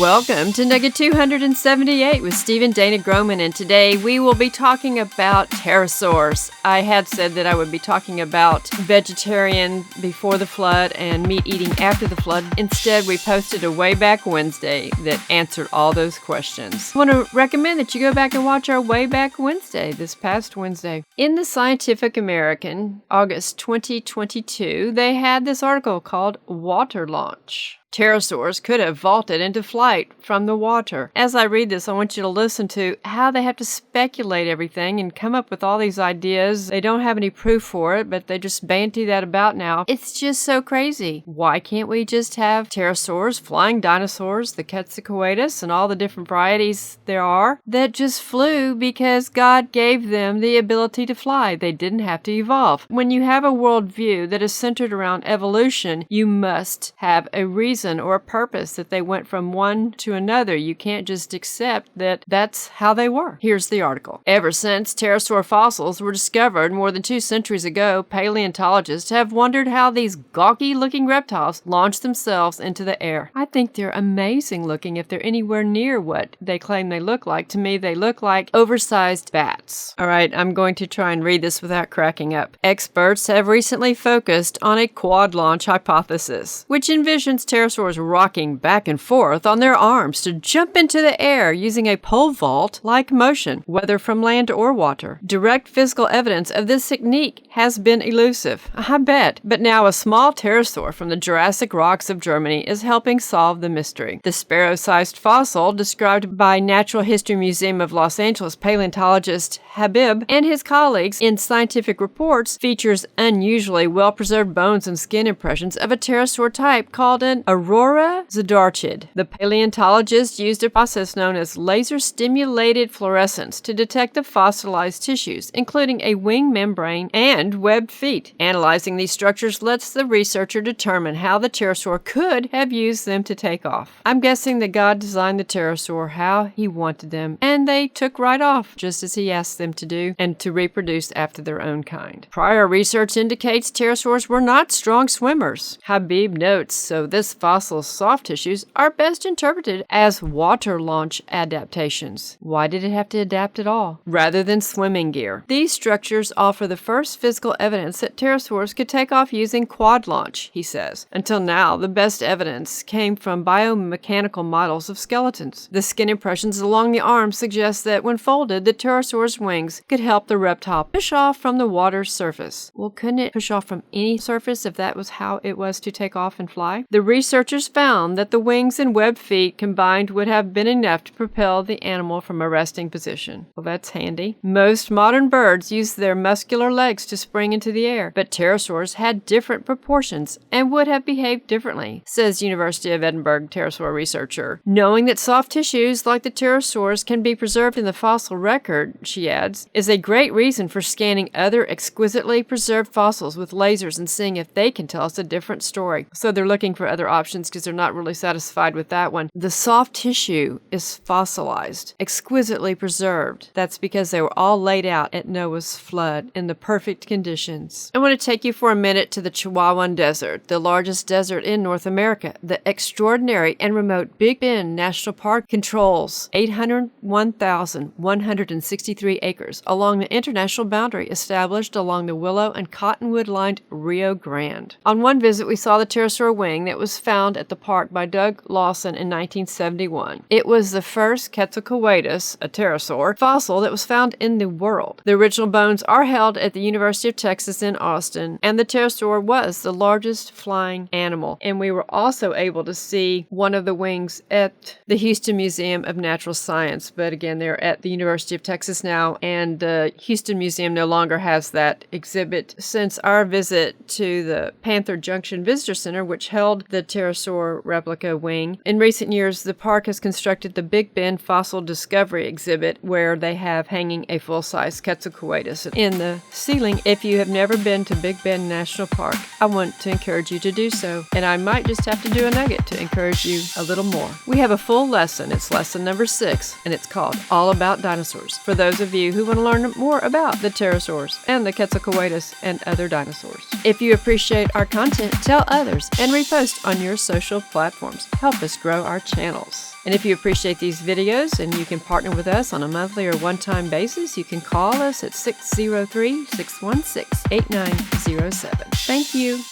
Welcome to Nugget 278 with Steve and Dana Groman, and today we will be talking about pterosaurs. I had said that I would be talking about vegetarian before the flood and meat eating after the flood. Instead, we posted a Way Back Wednesday that answered all those questions. I want to recommend that you go back and watch our Way Back Wednesday, this past Wednesday. In the Scientific American, August 2022, they had this article called Water Launch. Pterosaurs could have vaulted into flight from the water. As I read this, I want you to listen to how they have to speculate everything and come up with all these ideas. They don't have any proof for it, but they just banty that about now. It's just so crazy. Why can't we just have pterosaurs, flying dinosaurs, the Quetzalcoatlus, and all the different varieties there are that just flew because God gave them the ability to fly? They didn't have to evolve. When you have a worldview that is centered around evolution, you must have a reason or a purpose that they went from one to another. You can't just accept that that's how they were. Here's the article. Ever since pterosaur fossils were discovered more than 2 centuries ago, paleontologists have wondered how these gawky-looking reptiles launched themselves into the air. I think they're amazing looking if they're anywhere near what they claim they look like. To me, they look like oversized bats. All right, I'm going to try and read this without cracking up. Experts have recently focused on a quad launch hypothesis, which envisions pterosaurs rocking back and forth on their arms to jump into the air using a pole vault-like motion, whether from land or water. Direct physical evidence of this technique has been elusive, I bet, but now a small pterosaur from the Jurassic rocks of Germany is helping solve the mystery. The sparrow-sized fossil, described by Natural History Museum of Los Angeles paleontologist Habib and his colleagues in Scientific Reports, features unusually well-preserved bones and skin impressions of a pterosaur type called an Aurora zadarchid. The paleontologist used a process known as laser-stimulated fluorescence to detect the fossilized tissues, including a wing membrane and webbed feet. Analyzing these structures lets the researcher determine how the pterosaur could have used them to take off. I'm guessing that God designed the pterosaur how he wanted them, and they took right off, just as he asked them to do, and to reproduce after their own kind. Prior research indicates pterosaurs were not strong swimmers. Habib notes, so this fossil's soft tissues are best interpreted as water launch adaptations. Why did it have to adapt at all, rather than swimming gear? These structures offer the first physical evidence that pterosaurs could take off using quad launch, he says. Until now, the best evidence came from biomechanical models of skeletons. The skin impressions along the arms suggest that when folded, the pterosaur's wings could help the reptile push off from the water's surface. Well, couldn't it push off from any surface if that was how it was to take off and fly? The researchers found that the wings and webbed feet combined would have been enough to propel the animal from a resting position. Well, that's handy. Most modern birds use their muscular legs to spring into the air, but pterosaurs had different proportions and would have behaved differently, says University of Edinburgh pterosaur researcher. Knowing that soft tissues like the pterosaurs can be preserved in the fossil record, she adds, is a great reason for scanning other exquisitely preserved fossils with lasers and seeing if they can tell us a different story. So they're looking for other options because they're not really satisfied with that one. The soft tissue is fossilized, exquisitely preserved. That's because they were all laid out at Noah's flood in the perfect conditions. I want to take you for a minute to the Chihuahuan Desert, the largest desert in North America. The extraordinary and remote Big Bend National Park controls 801,163 acres along the international boundary established along the willow and cottonwood-lined Rio Grande. On one visit, we saw the pterosaur wing that was found at the park by Doug Lawson in 1971. It was the first Quetzalcoatlus, a pterosaur, fossil that was found in the world. The original bones are held at the University of Texas in Austin, and the pterosaur was the largest flying animal. And we were also able to see one of the wings at the Houston Museum of Natural Science, but again, they're at the University of Texas now, and the Houston Museum no longer has that exhibit. Since our visit to the Panther Junction Visitor Center, which held the pterosaur replica wing, in recent years, the park has constructed the Big Bend Fossil Discovery exhibit, where they have hanging a full-size Quetzalcoatlus in the ceiling. If you have never been to Big Bend National Park, I want to encourage you to do so, and I might just have to do a nugget to encourage you a little more. We have a full lesson. It's lesson number 6, and it's called All About Dinosaurs, for those of you who want to learn more about the pterosaurs and the Quetzalcoatlus and other dinosaurs. If you appreciate our content, tell others and repost on your your social platforms. Help us grow our channels. And if you appreciate these videos and you can partner with us on a monthly or one-time basis, you can call us at 603-616-8907. Thank you.